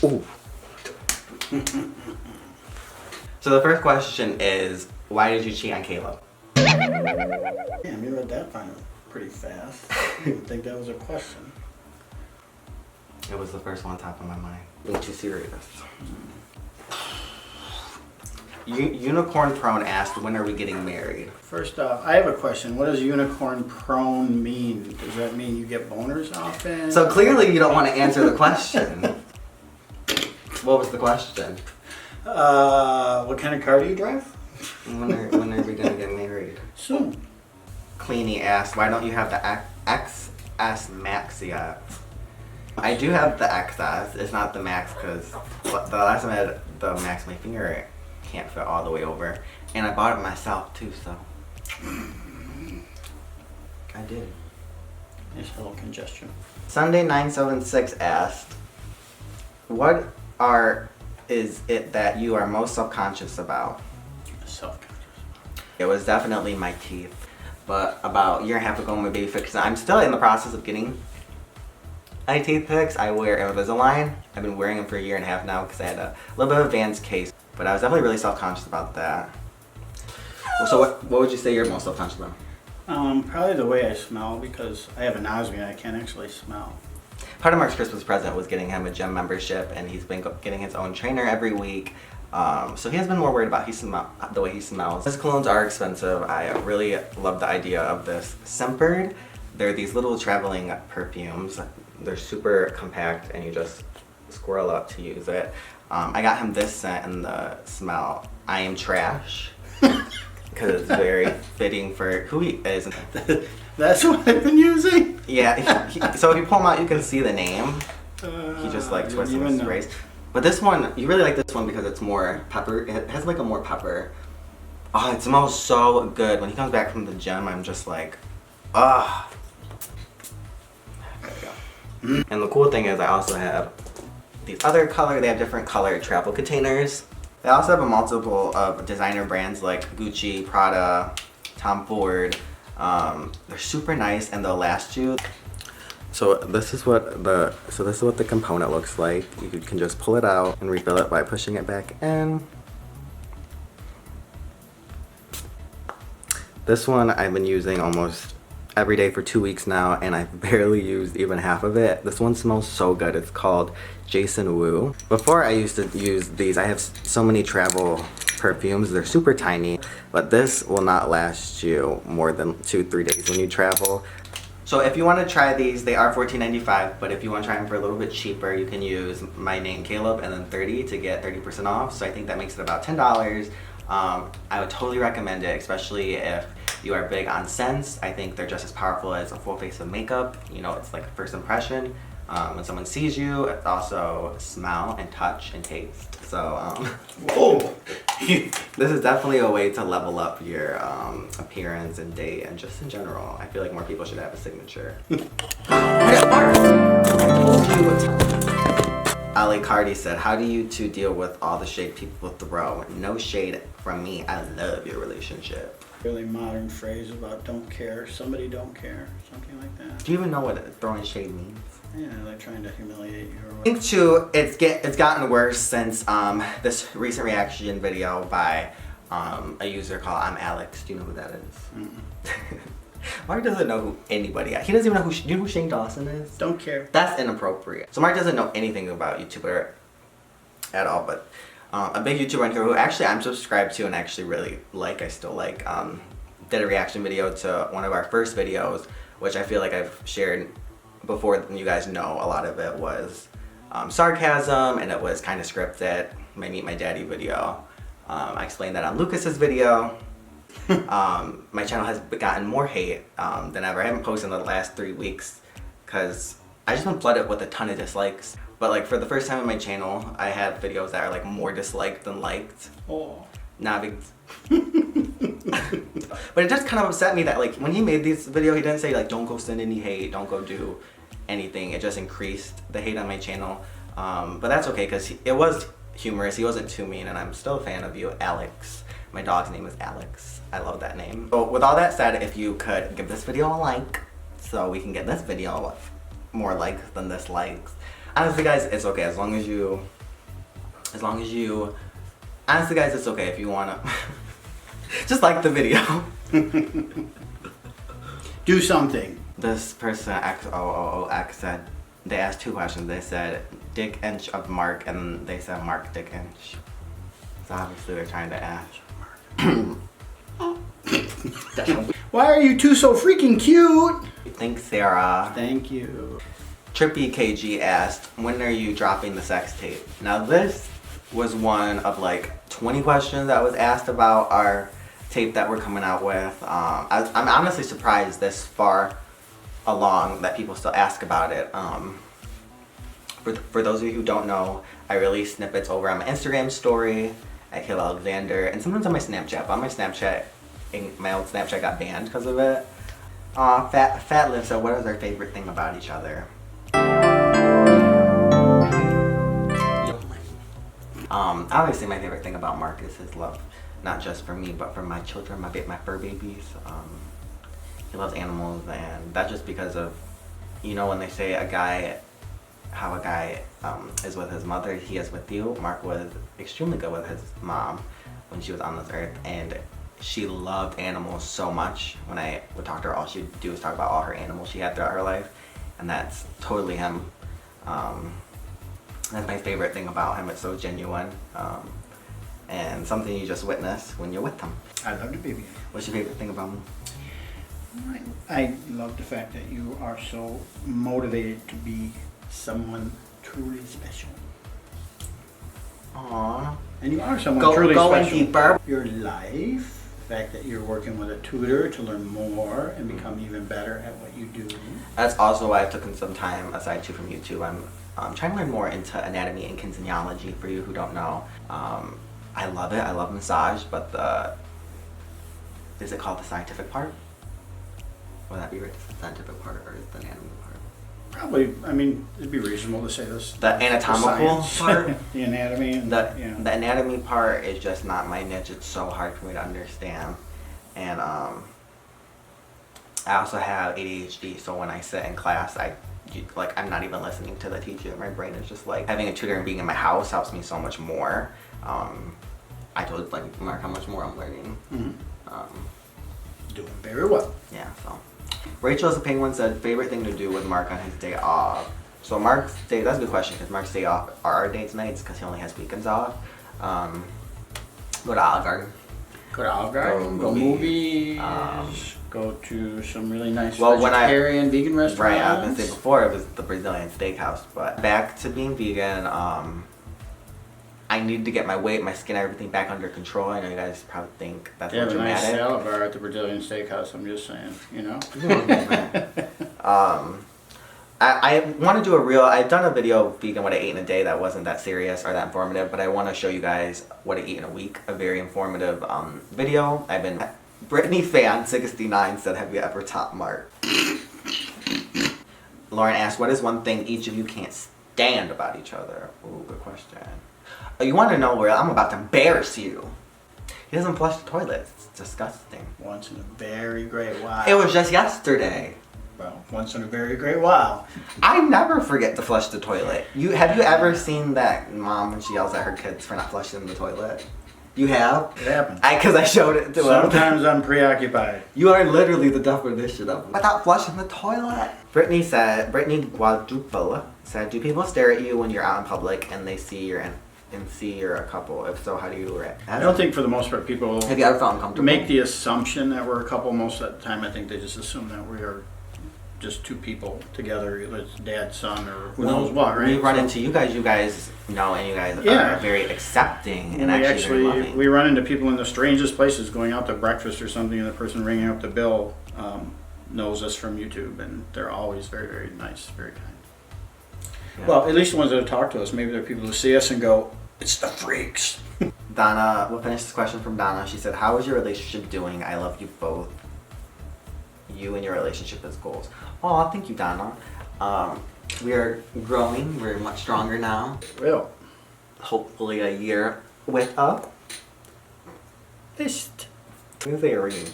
Ooh. So the first question is, why did you cheat on Caleb? Damn, you read that final pretty fast. I didn't think that was a question. It was the first one on top of my mind. Being too serious. Unicorn Prone asked, when are we getting married? First off, I have a question. What does unicorn prone mean? Does that mean you get boners often? So clearly you don't want to answer the question. What was the question? What kind of car do you drive? When are we gonna get married? Soon. Cleanie asked, why don't you have the XS Max yet? I do have the XS. It's not the Max because the last time I had the Max, my finger can't fit all the way over, and I bought it myself too. So I did. There's a little congestion. Sunday 976 asked, what is it that you are most self-conscious about? Self-conscious. It was definitely my teeth. But about a year and a half ago, my baby fixed it. I'm still in the process of getting my teeth fixed. I wear Invisalign. I've been wearing them for a year and a half now because I had a little bit of advanced case. But I was definitely really self-conscious about that. So what would you say you're most self-conscious about? Probably the way I smell, because I have anosmia. I can't actually smell. Part of Mark's Christmas present was getting him a gym membership, and he's been getting his own trainer every week. So he has been more worried about the way he smells. His colognes are expensive. I really love the idea of this Scentbird. They're these little traveling perfumes. They're super compact, and you just squirrel up to use it. I got him this scent and the smell, I am trash, because it's very fitting for who he is. That's what I've been using? Yeah, so if you pull him out, you can see the name. He just like twists and sprays. But this one, you really like this one because it's more pepper. It has like a more pepper. Oh, it smells so good. When he comes back from the gym, I'm just like, ah. There we go. And the cool thing is I also have these other they have different colored travel containers. They also have a multiple of designer brands like Gucci, Prada, Tom Ford. They're super nice and they'll last you. So this is what the component looks like. You can just pull it out and refill it by pushing it back in. This one I've been using almost every day for 2 weeks now, and I've barely used even half of it. This one smells so good. It's called Jason Wu. Before I used to use these, I have so many travel perfumes. They're super tiny, but this will not last you more than 2-3 days when you travel. So if you want to try these, they are $14.95, but if you want to try them for a little bit cheaper, you can use my name Caleb and then 30 to get 30% off. So I think that makes it about $10. I would totally recommend it, especially if you are big on scents. I think they're just as powerful as a full face of makeup. You know, it's like a first impression. When someone sees you, it's also smell and touch and taste. So, Whoa! this is definitely a way to level up your appearance and date and just in general. I feel like more people should have a signature. Ali Cardi said, how do you two deal with all the shade people throw? No shade from me. I love your relationship. Really modern phrase about don't care. Somebody don't care. Something like that. Do you even know what throwing shade means? Yeah, like trying to humiliate you or I think too, it's gotten worse since this recent reaction video by a user called I'm Alex. Do you know who that is? Mark doesn't know who anybody is. He doesn't even know do you know who Shane Dawson is? Don't care. That's inappropriate. So Mark doesn't know anything about YouTuber at all, but a big YouTuber on here who actually I'm subscribed to and actually really like, I still like, did a reaction video to one of our first videos, which I feel like I've shared before. You guys know a lot of it was sarcasm and it was kind of scripted. My Meet My Daddy video. I explained that on Lucas's video. My channel has gotten more hate than ever. I haven't posted in the last 3 weeks because I just been flooded with a ton of dislikes. But like for the first time on my channel, I have videos that are like more disliked than liked. Oh. Nah, but it just kind of upset me that like when he made this video, he didn't say like don't go send any hate, don't go do anything. It just increased the hate on my channel. But that's okay because it was humorous. He wasn't too mean, and I'm still a fan of you, Alex. My dog's name is Alex. I love that name. So with all that said, if you could give this video a like so we can get this video more likes than dislikes. Honestly, guys, it's okay as long as you. Honestly, guys, it's okay if you wanna. Just like the video. Do something. This person XOOOX said they asked 2 questions. They said dick inch of Mark, and they said Mark dick inch. So obviously they're trying to ask. Why are you two so freaking cute? Thanks, Sarah. Thank you. Trippy KG asked, when are you dropping the sex tape? Now this was one of like 20 questions that was asked about our tape that we're coming out with. I'm honestly surprised this far along that people still ask about it. For those of you who don't know, I release snippets over on my Instagram story at Kayla Alexander, and sometimes on my Snapchat. But on my Snapchat, my old Snapchat got banned because of it. Fat Liv said, what is our favorite thing about each other? Obviously my favorite thing about Mark is his love, not just for me, but for my children, my fur babies. He loves animals, and that's just because of, you know, when they say how a guy is with his mother, he is with you. Mark was extremely good with his mom when she was on this earth, and she loved animals so much. When I would talk to her, all she would do was talk about all her animals she had throughout her life, and that's totally him. That's my favorite thing about him. It's so genuine, and something you just witness when you're with him. I love the baby. What's your favorite thing about him? I love the fact that you are so motivated to be someone truly special. Aww. And you are someone truly going special. deeper. Your life, the fact that you're working with a tutor to learn more and become even better at what you do. That's also why I've taken some time aside too from YouTube. I'm trying to learn more into anatomy and kinesiology for you who don't know. I love it. I love massage, but is it called the scientific part? Would that be right? The scientific part or is the anatomy part? Probably, I mean, it'd be reasonable to say this. The anatomical part? The anatomy. And, The yeah. anatomy part is just not my niche. It's so hard for me to understand. And I also have ADHD, so when I sit in class, I'm not even listening to the teacher. My brain is just like, having a tutor and being in my house helps me so much more. I told Mark how much more I'm learning. Doing very well. Yeah, so. Rachel as a Penguin said, favorite thing to do with Mark on his day off. So Mark's day, that's a good question, because Mark's day off are our dates nights, because he only has weekends off. Go to Olive Garden. Go to Olive Garden, go movies, go to some really nice vegetarian, vegan restaurants. Right, I was going to say before, it was the Brazilian steakhouse, but back to being vegan, I need to get my weight, my skin, everything back under control. I know you guys probably think that's they have a nice dramatic. salad bar at the Brazilian steakhouse, I'm just saying, you know? I want to do I've done a video of vegan what I ate in a day that wasn't that serious or that informative, but I want to show you guys what I eat in a week, a very informative video. Brittany Fan 69 said, have you ever topped Mark? Lauren asked, what is one thing each of you can't stand about each other? Ooh, good question. Oh, you want to know where I'm about to embarrass you? He doesn't flush the toilet. It's disgusting. Once in a very great while. It was just yesterday. Well, once in a very great while. I never forget to flush the toilet. Have you ever seen that mom when she yells at her kids for not flushing the toilet? You have? It happens. Because I showed it to them. Sometimes I'm preoccupied. You are literally the definition of without flushing the toilet. Brittany Guadalupe said, do people stare at you when you're out in public and they see you're a couple? If so, how do you react? I don't think for the most part people Have you ever felt uncomfortable? make the assumption that we're a couple most of the time. I think they just assume that we are just two people together, it's dad, son, or who knows what, right? We run into you guys know, and you guys are very accepting and actually very loving. We run into people in the strangest places, going out to breakfast or something, and the person ringing up the bill knows us from YouTube, and they're always very, very nice, very kind. Yeah. Well, at least the ones that talk to us. Maybe there are people who see us and go, it's the freaks. Donna, we'll finish this question from Donna. She said, how is your relationship doing? I love you both. You and your relationship as goals. Oh, thank you, Donna. We are growing. We're much stronger now. Real. Hopefully a year with up. Fist. I'm gonna say a ring.